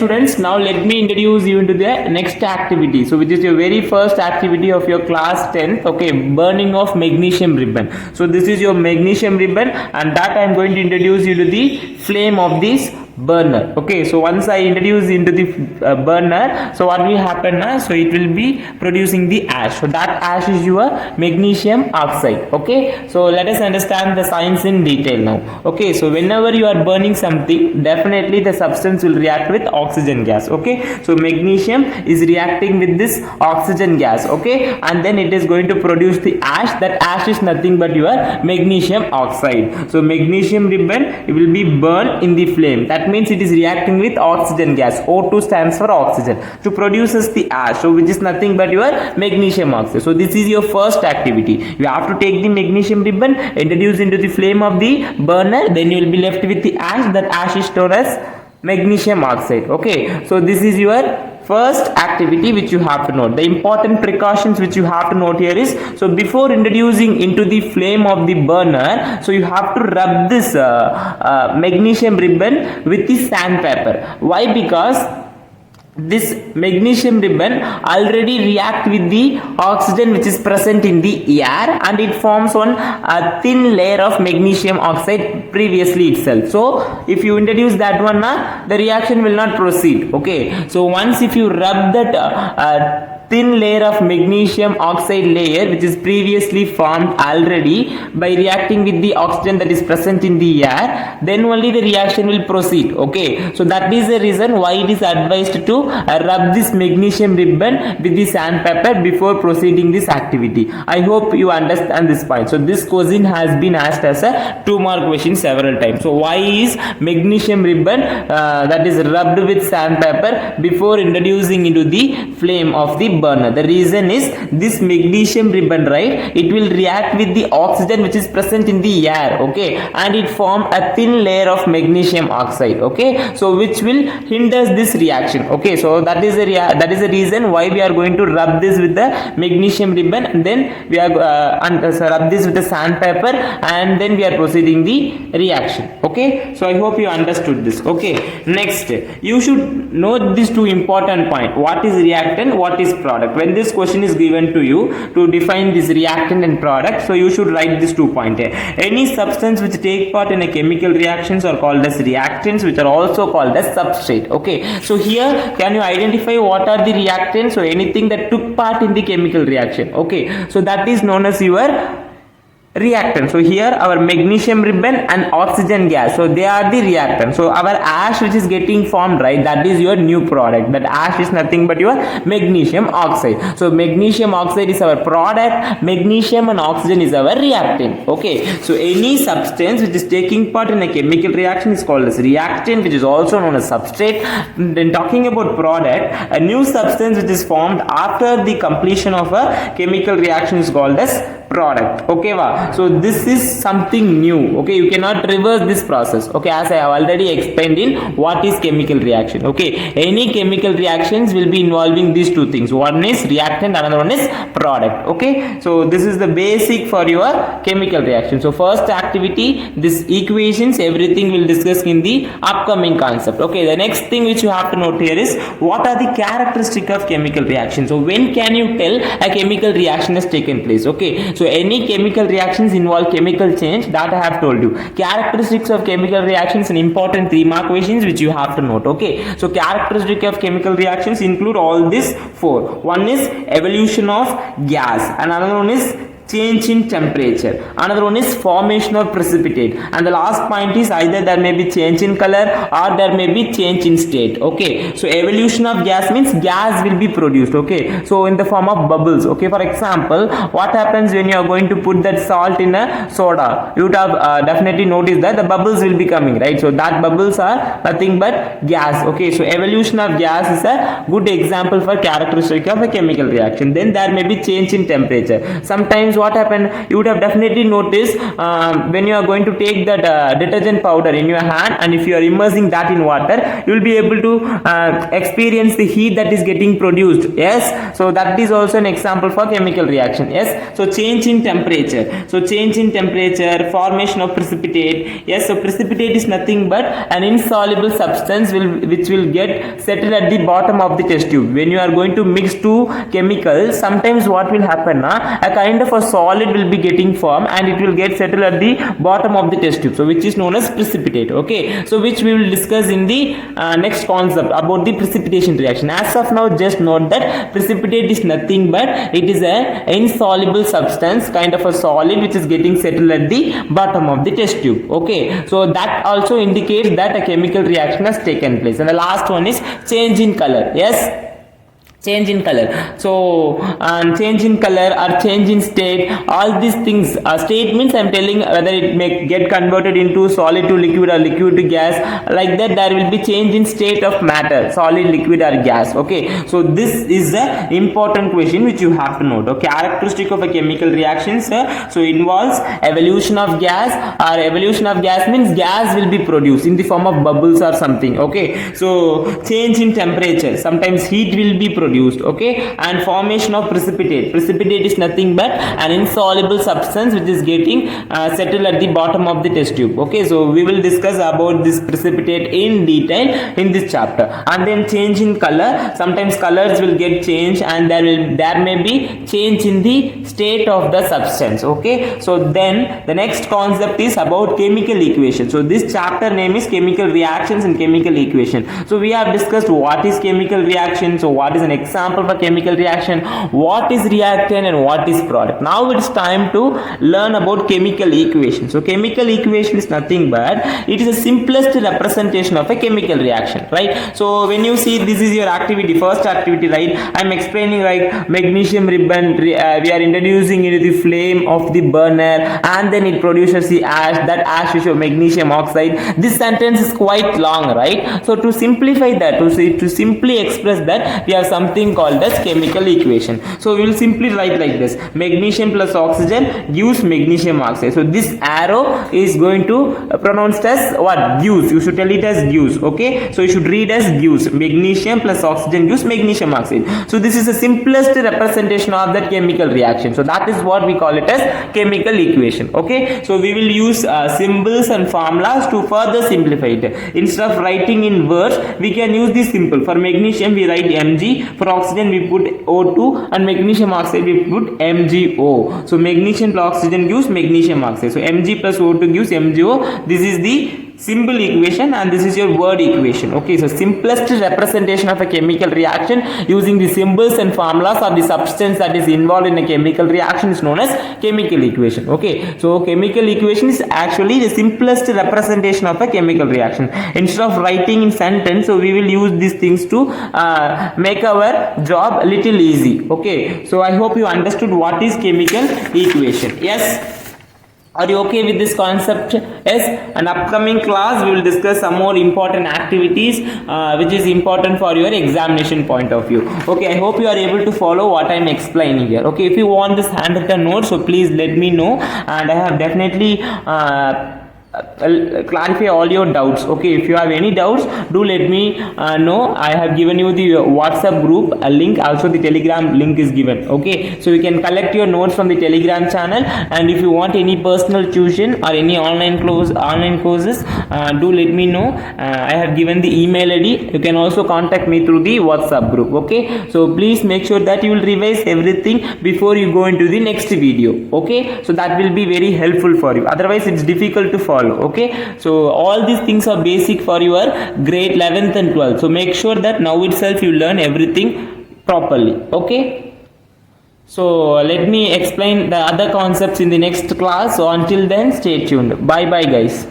students, now let me introduce you into the next activity. So which is your very first activity of your class 10th. Okay, burning of magnesium ribbon. So this is your magnesium ribbon, and that I am going to introduce you to the flame of this burner. Okay, so once I introduce into the burner, so what will happen now? So it will be producing the ash. So that ash is your magnesium oxide. Okay, so let us understand the science in detail now. Okay, so whenever you are burning something, definitely the substance will react with oxygen gas. Okay, so magnesium is reacting with this oxygen gas. Okay, and then it is going to produce the ash. That ash is nothing but your magnesium oxide. So magnesium ribbon, it will be burned in the flame. That means it is reacting with oxygen gas. O2 stands for oxygen to produces the ash, so which is nothing but your magnesium oxide. So this is your first activity. You have to take the magnesium ribbon, introduce into the flame of the burner, then you will be left with the ash. That ash is stored as magnesium oxide. Okay, so this is your first activity which you have to note. The important precautions which you have to note here is, so before introducing into the flame of the burner, so you have to rub this magnesium ribbon with the sandpaper. Why? Because this magnesium ribbon already react with the oxygen which is present in the air, and it forms on a thin layer of magnesium oxide previously itself. So if you introduce that one, the reaction will not proceed. Okay, so once if you rub that thin layer of magnesium oxide layer which is previously formed already by reacting with the oxygen that is present in the air, then only the reaction will proceed. Okay, so that is the reason why it is advised to rub this magnesium ribbon with the sandpaper before proceeding this activity. I hope you understand this point. So this question has been asked as a 2-mark question several times. So why is magnesium ribbon that is rubbed with sandpaper before introducing into the flame of the burner? The reason is this magnesium ribbon, right, it will react with the oxygen which is present in the air. Okay, and it form a thin layer of magnesium oxide. Okay, so which will hinder this reaction. Okay, so that is the reason why we are going to rub this with the magnesium ribbon, and then we are rub this with the sandpaper, and then we are proceeding the reaction. Okay, so I hope you understood this. Okay, next you should know these two important points. What is reactant, what is product? When this question is given to you to define this reactant and product, so you should write these 2 points here. Any substance which take part in a chemical reactions are called as reactants, which are also called as substrate. Okay, so here can you identify what are the reactants? So anything that took part in the chemical reaction. Okay, so that is known as your reactant. So here our magnesium ribbon and oxygen gas, so they are the reactants. So our ash which is getting formed, right, that is your new product. That ash is nothing but your magnesium oxide. So magnesium oxide is our product, magnesium and oxygen is our reactant. Okay, so any substance which is taking part in a chemical reaction is called as reactant, which is also known as substrate. Then talking about product, a new substance which is formed after the completion of a chemical reaction is called as product. Okay, so this is something new. Okay, you cannot reverse this process. Okay, as I have already explained in what is chemical reaction. Okay, any chemical reactions will be involving these two things. One is reactant, another one is product. Okay, so this is the basic for your chemical reaction. So first activity, this equations, everything will discuss in the upcoming concept. Okay, the next thing which you have to note here is what are the characteristic of chemical reaction. So when can you tell a chemical reaction has taken place? Okay, so any chemical reactions involve chemical change, that I have told you. Characteristics of chemical reactions and important 3-mark questions which you have to note. Okay, so characteristic of chemical reactions include all these 4. One is evolution of gas, another one is change in temperature, another one is formation of precipitate, and the last point is either there may be change in color or there may be change in state. Okay, so evolution of gas means gas will be produced. Okay, so in the form of bubbles. Okay, for example, what happens when you are going to put that salt in a soda? You would have definitely noticed that the bubbles will be coming, right? So that bubbles are nothing but gas. Okay, so evolution of gas is a good example for characteristic of a chemical reaction. Then there may be change in temperature. Sometimes what happened, you would have definitely noticed when you are going to take that detergent powder in your hand, and if you are immersing that in water, you will be able to experience the heat that is getting produced. Yes, so that is also an example for chemical reaction. Yes, so change in temperature. So change in temperature, formation of precipitate. Yes, so precipitate is nothing but an insoluble substance which will get settled at the bottom of the test tube. When you are going to mix two chemicals, sometimes what will happen, a kind of a solid will be getting formed and it will get settled at the bottom of the test tube, so which is known as precipitate. Okay, so which we will discuss in the next concept about the precipitation reaction. As of now, just note that precipitate is nothing but it is an insoluble substance, kind of a solid which is getting settled at the bottom of the test tube. Okay, so that also indicates that a chemical reaction has taken place. And the last one is change in color. Yes, change in color. So change in color or change in state, all these things, state means I am telling whether it may get converted into solid to liquid or liquid to gas. Like that, there will be change in state of matter, solid, liquid or gas. Okay, so this is the important question which you have to note. Okay, characteristic of a chemical reaction, so involves evolution of gas, or evolution of gas means gas will be produced in the form of bubbles or something. Okay, so change in temperature, sometimes heat will be produced. Okay, and formation of precipitate. Precipitate is nothing but an insoluble substance which is getting settled at the bottom of the test tube. Okay, so we will discuss about this precipitate in detail in this chapter. And then change in color, sometimes colors will get changed and there may be change in the state of the substance. Okay, so then the next concept is about chemical equation. So this chapter name is chemical reactions and chemical equation. So we have discussed what is chemical reaction, so what is an example for chemical reaction, what is reactant and what is product. Now it's time to learn about chemical equation. So chemical equation is nothing but it is the simplest representation of a chemical reaction, right? So when you see this is your activity, first activity, right, I am explaining like magnesium ribbon, we are introducing into the flame of the burner and then it produces the ash, that ash is your magnesium oxide. This sentence is quite long, right? So to simplify that, to simply express that, we have something called as chemical equation. So we will simply write like this: magnesium plus oxygen gives magnesium oxide. So this arrow is going to pronounced as what? Gives. You should tell it as gives. Okay, so you should read as gives. Magnesium plus oxygen gives magnesium oxide. So this is the simplest representation of that chemical reaction. So that is what we call it as chemical equation. Okay, so we will use symbols and formulas to further simplify it. Instead of writing in words, we can use this symbol. For magnesium we write Mg, for oxygen we put O2, and magnesium oxide we put MgO. So magnesium plus oxygen gives magnesium oxide. So Mg plus O2 gives MgO. This is the symbol equation and this is your word equation. Okay, so simplest representation of a chemical reaction using the symbols and formulas of the substance that is involved in a chemical reaction is known as chemical equation. Okay, so chemical equation is actually the simplest representation of a chemical reaction. Instead of writing in sentence, so we will use these things to make our job a little easy. Okay, so I hope you understood what is chemical equation. Yes, are you okay with this concept? Yes, an upcoming class we will discuss some more important activities which is important for your examination point of view. Okay, I hope you are able to follow what I am explaining here. Okay, if you want this handwritten note, so please let me know, and I have definitely clarify all your doubts. Okay, if you have any doubts, do let me know. I have given you the WhatsApp group a link, also the Telegram link is given. Okay, so you can collect your notes from the Telegram channel, and if you want any personal tuition or any online courses, do let me know. I have given the email ID. You can also contact me through the WhatsApp group. Okay, so please make sure that you will revise everything before you go into the next video. Okay, so that will be very helpful for you, otherwise it's difficult to follow. Okay, so all these things are basic for your grade 11th and 12th, so make sure that now itself you learn everything properly. Okay, so let me explain the other concepts in the next class. So until then, stay tuned. Bye bye guys.